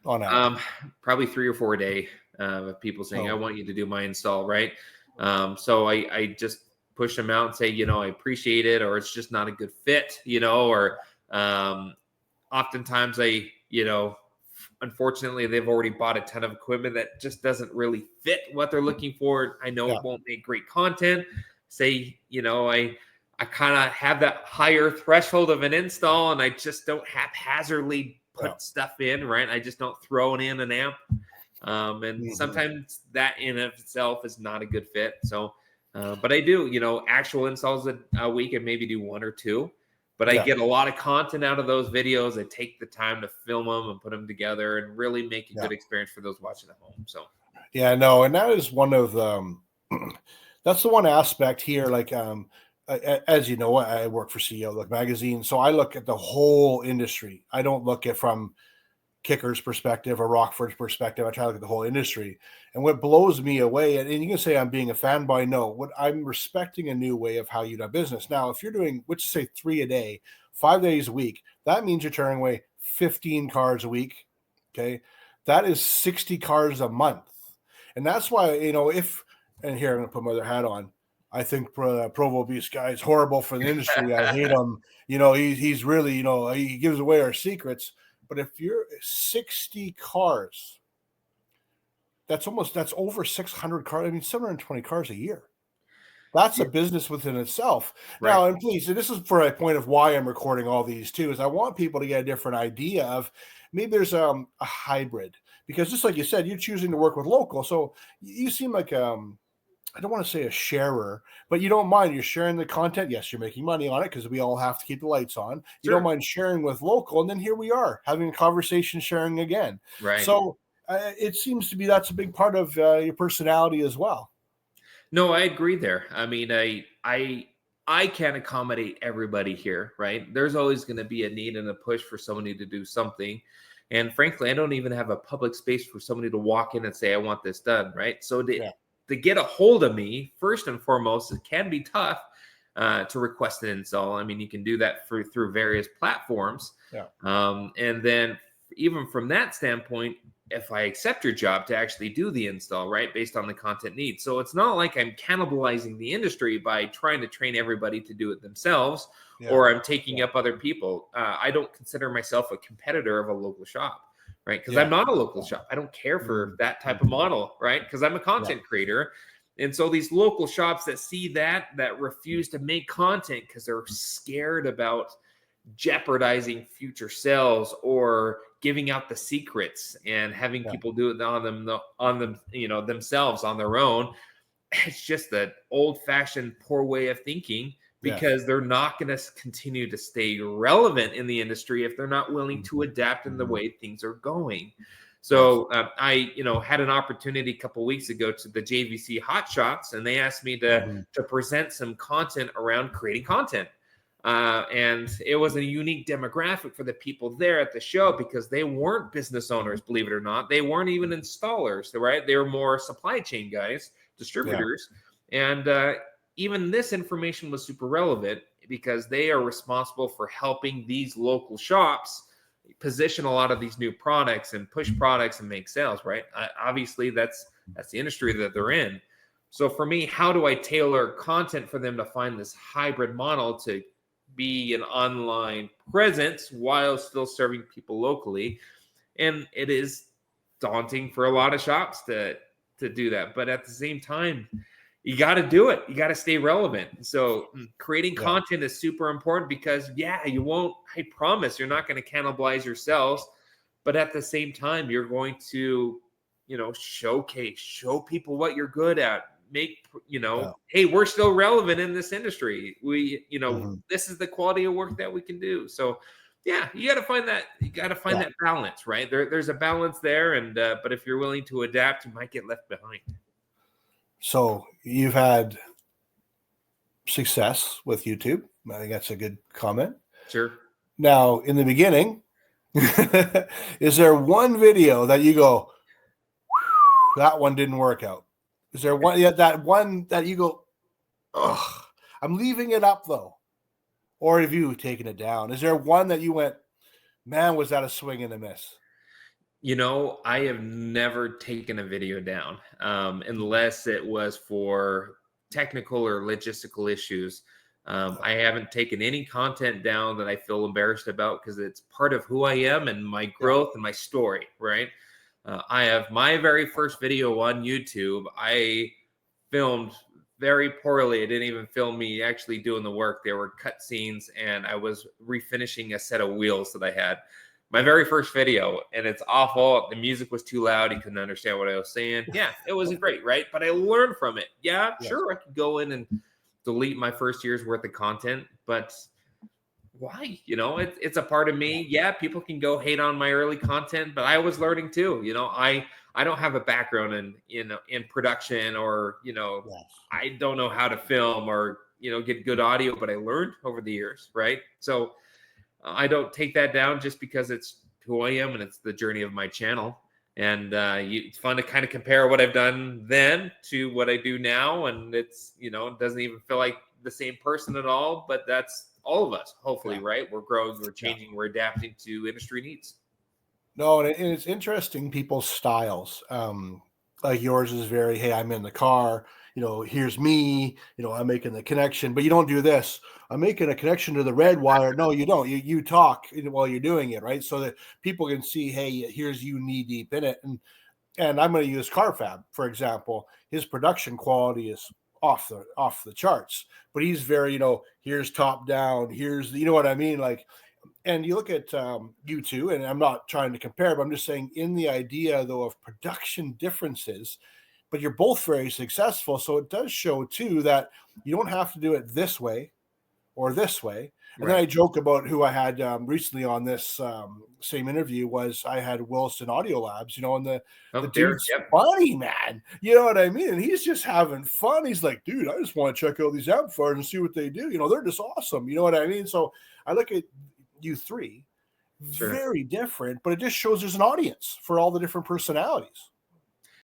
on average? Probably 3 or 4 a day of people saying, I want you to do my install, right? So I just push them out and say, I appreciate it, or it's just not a good fit, or oftentimes unfortunately, they've already bought a ton of equipment that just doesn't really fit what they're looking for. I know it won't make great content. Say, I kind of have that higher threshold of an install, and I just don't haphazardly put stuff in, right? I just don't throw it in an amp. And sometimes that in of itself is not a good fit. So, but I do, actual installs a week and maybe do 1 or 2. But I get a lot of content out of those videos. I take the time to film them and put them together and really make a good experience for those watching at home. So, and that is one of that's the one aspect here. Like, as you know, I work for CEO Look Magazine, so I look at the whole industry. I don't look at from Kicker's perspective or Rockford's perspective. I try to look at the whole industry. And what blows me away, and you can say I'm being a fanboy, no, what I'm respecting a new way of how you do business. Now, if you're doing, let's say 3 a day, 5 days a week, that means you're turning away 15 cars a week. Okay. That is 60 cars a month. And that's why, and here I'm going to put my other hat on. I think Provo Beast guy is horrible for the industry. I hate him. He's really, he gives away our secrets. But if you're 60 cars, that's over 600 cars. I mean, 720 cars a year. That's a business within itself. Right. Now, and please, and this is for a point of why I'm recording all these too, is I want people to get a different idea of maybe there's a hybrid, because just like you said, you're choosing to work with local. So you seem like I don't want to say a sharer, but you don't mind. You're sharing the content. Yes, you're making money on it because we all have to keep the lights on. You don't mind sharing with local. And then here we are having a conversation, sharing again. Right. So it seems to be that's a big part of your personality as well. No, I agree there. I mean, I can't accommodate everybody here, right? There's always going to be a need and a push for somebody to do something. And frankly, I don't even have a public space for somebody to walk in and say, I want this done, right? So to get a hold of me, first and foremost, it can be tough to request an install. I mean, you can do that through various platforms. And then even from that standpoint, if I accept your job to actually do the install, right, based on the content needs. So it's not like I'm cannibalizing the industry by trying to train everybody to do it themselves, or I'm taking up other people. I don't consider myself a competitor of a local shop. Right. Because I'm not a local shop. I don't care for that type of model. Right. Because I'm a content creator. And so these local shops that see that refuse to make content because they're scared about jeopardizing future sales or giving out the secrets and having people do it on them, themselves on their own. It's just an old fashioned poor way of thinking. Because they're not going to continue to stay relevant in the industry if they're not willing to adapt in the way things are going. So I, had an opportunity a couple of weeks ago to the JVC Hot Shots, and they asked me to present some content around creating content. And it was a unique demographic for the people there at the show because they weren't business owners, believe it or not. They weren't even installers, right? They were more supply chain guys, distributors. And even this information was super relevant because they are responsible for helping these local shops position a lot of these new products and push products and make sales, right? Obviously, that's the industry that they're in. So for me, how do I tailor content for them to find this hybrid model to be an online presence while still serving people locally? And it is daunting for a lot of shops to do that. But at the same time, you got to do it. You got to stay relevant. So creating content is super important because, you won't, I promise you're not going to cannibalize yourselves. But at the same time, you're going to, show people what you're good at. Hey, we're still relevant in this industry. We, this is the quality of work that we can do. So, you got to find that. You got to find that balance, right? There's a balance there. And, but if you're willing to adapt, you might get left behind. So you've had success with YouTube. I think that's a good comment. Sure. Now, in the beginning, is there one video that you go, that one didn't work out? Is there one, that one that you go, ugh, I'm leaving it up though? Or have you taken it down? Is there one that you went, man, was that a swing and a miss? I have never taken a video down, unless it was for technical or logistical issues. I haven't taken any content down that I feel embarrassed about because it's part of who I am and my Yeah. growth and my story, right? I have my very first video on YouTube. I filmed very poorly. I didn't even film me actually doing the work. There were cut scenes, and I was refinishing a set of wheels that I had. My very first video, and it's awful. The music was too loud. He couldn't understand what I was saying. Yeah, it wasn't great, right? But I learned from it. Yeah, Yes. sure, I could go in and delete my first year's worth of content, but why? It's a part of Yeah. me. Yeah, people can go hate on my early content, but I was learning too. I don't have a background in production, or Yes. I don't know how to film or get good audio, but I learned over the years, right? So I don't take that down just because it's who I am and it's the journey of my channel. And it's fun to kind of compare what I've done then to what I do now, and it doesn't even feel like the same person at all. But that's all of us, hopefully, Yeah. right? We're growing, we're Yeah. changing, we're adapting to industry needs. No, and it's interesting people's styles. Like yours is very, hey, I'm in the car, here's me, I'm making the connection, but you don't do this. I'm making a connection to the red wire. No, you don't. You talk while you're doing it, right? So that people can see, hey, here's you knee deep in it. And I'm going to use Carfab, for example. His production quality is off the charts, but he's very, here's top down, here's, you know what I mean? Like, and you look at you two, and I'm not trying to compare, but I'm just saying in the idea though of production differences, but you're both very successful. So it does show too that you don't have to do it this way or this way. And then Right. I joke about who I had recently on this same interview was I had Wilson Audio Labs, and the Oh, there. dude's Yep. funny, man. You know what I mean? And he's just having fun. He's like, dude, I just want to check out these amplifiers and see what they do. They're just awesome. You know what I mean? So I look at you three, Sure. very different, but it just shows there's an audience for all the different personalities.